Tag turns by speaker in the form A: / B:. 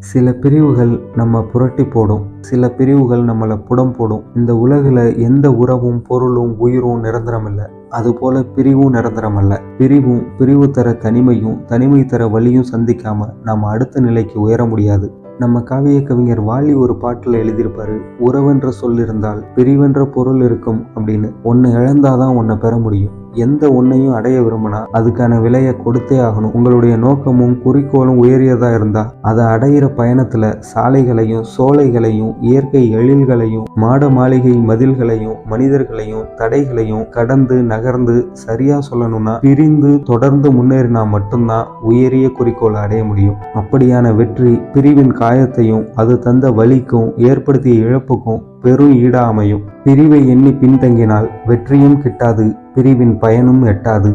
A: சில பிரிவுகள் நம்ம புரட்டி போடும், சில பிரிவுகள் நம்மளை புடம் போடும். இந்த உலகில் எந்த உறவும் பொருளும் உயிரும் நிரந்தரம் இல்லை. அதுபோல பிரிவும் நிரந்தரம் அல்ல. பிரிவு தர தனிமையும் தனிமை தர வலியும் சந்திக்காம நம்ம அடுத்த நிலைக்கு உயர முடியாது. நம்ம காவிய கவிஞர் வாலி ஒரு பாட்டில் எழுதியிருப்பாரு, உறவென்ற சொல் இருந்தால் பிரிவென்ற பொருள் இருக்கும் அப்படின்னு. ஒன்று இழந்தாதான் ஒன்றை பெற முடியும். எந்த ஒன்றையும் அடைய விரும்பினா அதுக்கான விலையை கொடுத்தே ஆகணும். உங்களுடைய நோக்கமும் குறிக்கோளும் உயரியதா இருந்தா அதை அடையிற பயணத்துல சாலைகளையும் சோலைகளையும் இயற்கை எழில்களையும் மாட மாளிகை மதில்களையும் மனிதர்களையும் தடைகளையும் கடந்து நகர்ந்து, சரியா சொல்லணும்னா பிரிந்து தொடர்ந்து முன்னேறினா மட்டும்தான் உயரிய குறிக்கோளை அடைய முடியும். அப்படியான வெற்றி பிரிவின் காயத்தையும் அது தந்த வலிக்கும் ஏற்படுத்திய இழப்புக்கும் பெரும் ஈடா அமையும். பிரிவை எண்ணி பின்தங்கினால் வெற்றியும் கிட்டாது, பிரிவின் பயனும் எட்டாது.